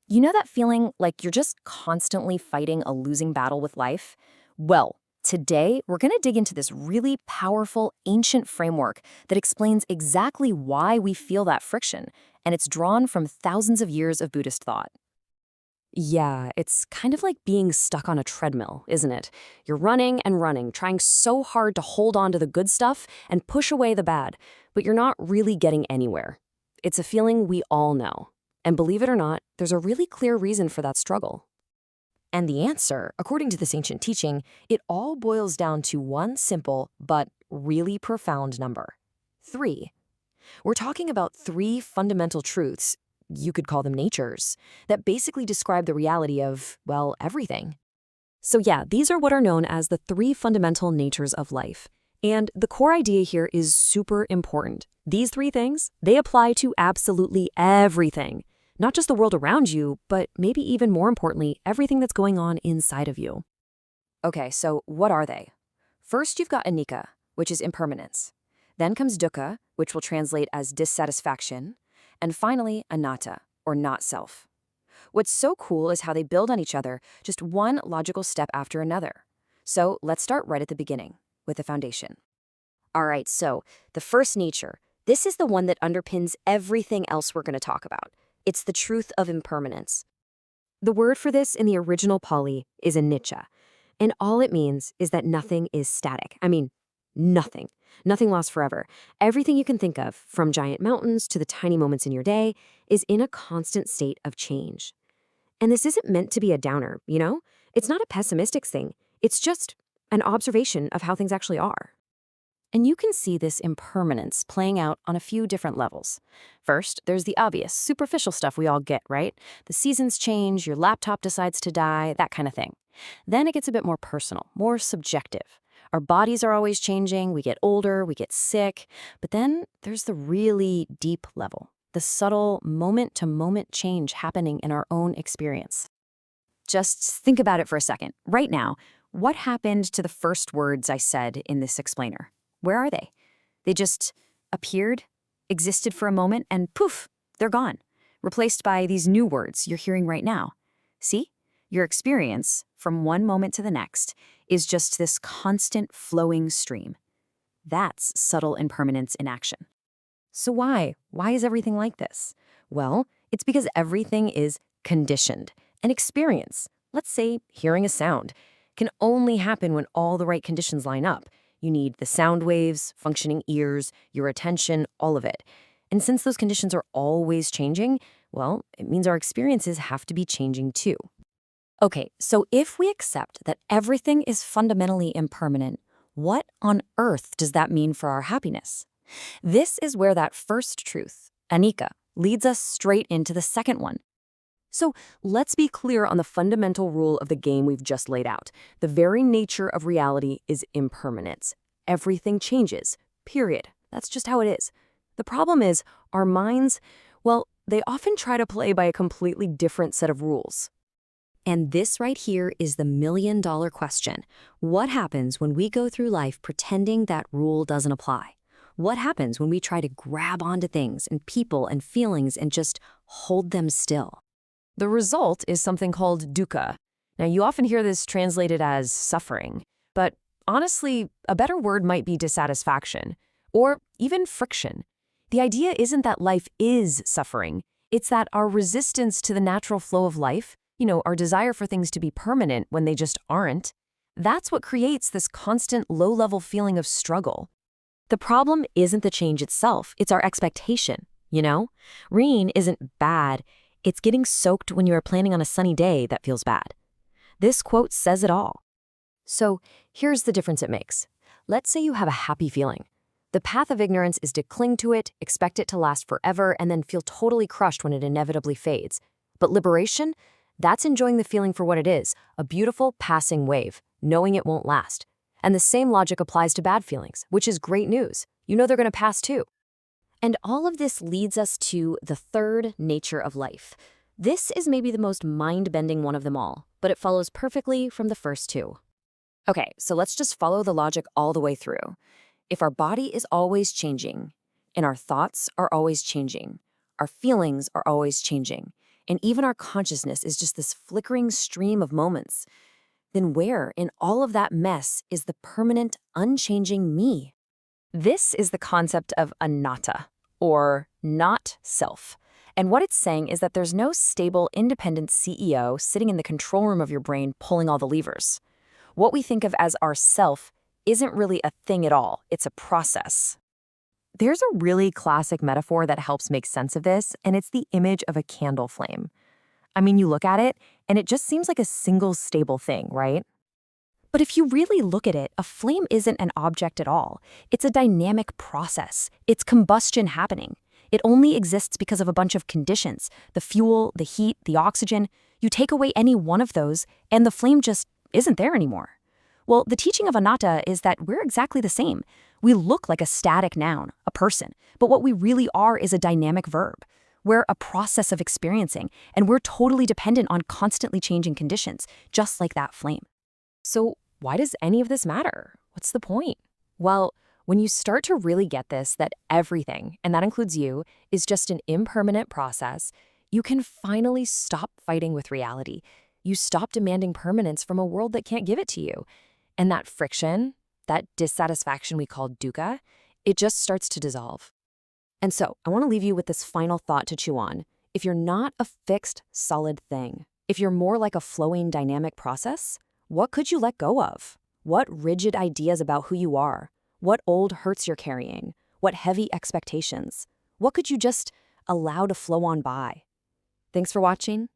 You know that feeling like you're just constantly fighting a losing battle with life? Well, today we're going to dig into this really powerful ancient framework that explains exactly why we feel that friction, and it's drawn from thousands of years of Buddhist thought. Yeah, it's kind of like being stuck on a treadmill, isn't it? You're running and running, trying so hard to hold on to the good stuff and push away the bad, but you're not really getting anywhere. It's a feeling we all know. And believe it or not, there's a really clear reason for that struggle. And the answer, according to this ancient teaching, it all boils down to one simple but really profound number: 3. We're talking about three fundamental truths, you could call them natures, that basically describe the reality of, well, everything. So, yeah, these are what are known as the three fundamental natures of life. And the core idea here is super important. These three things, they apply to absolutely everything. Not just the world around you, but maybe even more importantly, everything that's going on inside of you. Okay, so what are they? First, you've got anicca, which is impermanence. Then comes dukkha, which will translate as dissatisfaction. And finally, anatta, or not self. What's so cool is how they build on each other, just one logical step after another. So let's start right at the beginning, with the foundation. All right, so the first nature, this is the one that underpins everything else we're going to talk about. It's the truth of impermanence. The word for this in the original Pali is anicca, and all it means is that nothing is static. I mean, nothing. Nothing lasts forever. Everything you can think of, from giant mountains to the tiny moments in your day, is in a constant state of change. And this isn't meant to be a downer, you know? It's not a pessimistic thing. It's just an observation of how things actually are. And you can see this impermanence playing out on a few different levels. First, there's the obvious, superficial stuff we all get, right? The seasons change, your laptop decides to die, that kind of thing. Then it gets a bit more personal, more subjective. Our bodies are always changing, we get older, we get sick. But then there's the really deep level, the subtle moment-to-moment change happening in our own experience. Just think about it for a second. Right now, what happened to the first words I said in this explainer? Where are they? They just appeared, existed for a moment, and poof, they're gone, replaced by these new words you're hearing right now. See? Your experience, from one moment to the next, is just this constant flowing stream. That's subtle impermanence in action. So why? Why is everything like this? Well, it's because everything is conditioned. An experience, let's say hearing a sound, can only happen when all the right conditions line up. You need the sound waves, functioning ears, your attention, all of it. And since those conditions are always changing, well, it means our experiences have to be changing too. Okay, so if we accept that everything is fundamentally impermanent, what on earth does that mean for our happiness? This is where that first truth, anicca, leads us straight into the second one. So let's be clear on the fundamental rule of the game we've just laid out. The very nature of reality is impermanence. Everything changes, period. That's just how it is. The problem is, our minds, well, they often try to play by a completely different set of rules. And this right here is the million-dollar question. What happens when we go through life pretending that rule doesn't apply? What happens when we try to grab onto things and people and feelings and just hold them still? The result is something called dukkha. Now, you often hear this translated as suffering, but honestly, a better word might be dissatisfaction, or even friction. The idea isn't that life is suffering. It's that our resistance to the natural flow of life, our desire for things to be permanent when they just aren't, that's what creates this constant low-level feeling of struggle. The problem isn't the change itself, it's our expectation, Rain isn't bad. It's getting soaked when you are planning on a sunny day that feels bad. This quote says it all. So here's the difference it makes. Let's say you have a happy feeling. The path of ignorance is to cling to it, expect it to last forever, and then feel totally crushed when it inevitably fades. But liberation, that's enjoying the feeling for what it is, a beautiful passing wave, knowing it won't last. And the same logic applies to bad feelings, which is great news. You know they're going to pass too. And all of this leads us to the third nature of life. This is maybe the most mind-bending one of them all, but it follows perfectly from the first two. Okay, so let's just follow the logic all the way through. If our body is always changing, and our thoughts are always changing, our feelings are always changing, and even our consciousness is just this flickering stream of moments, then where in all of that mess is the permanent, unchanging me? This is the concept of anatta, or not self. And what it's saying is that there's no stable, independent CEO sitting in the control room of your brain pulling all the levers. What we think of as our self isn't really a thing at all, it's a process. There's a really classic metaphor that helps make sense of this, and it's the image of a candle flame. I mean, you look at it, and it just seems like a single stable thing, right? But if you really look at it, a flame isn't an object at all. It's a dynamic process. It's combustion happening. It only exists because of a bunch of conditions: the fuel, the heat, the oxygen. You take away any one of those, and the flame just isn't there anymore. Well, the teaching of anatta is that we're exactly the same. We look like a static noun, a person, but what we really are is a dynamic verb. We're a process of experiencing, and we're totally dependent on constantly changing conditions, just like that flame. So, why does any of this matter? What's the point? Well, when you start to really get this, that everything, and that includes you, is just an impermanent process, you can finally stop fighting with reality. You stop demanding permanence from a world that can't give it to you. And that friction, that dissatisfaction we call dukkha, it just starts to dissolve. And so, I want to leave you with this final thought to chew on. If you're not a fixed, solid thing, if you're more like a flowing, dynamic process, what could you let go of? What rigid ideas about who you are? What old hurts you're carrying? What heavy expectations? What could you just allow to flow on by? Thanks for watching.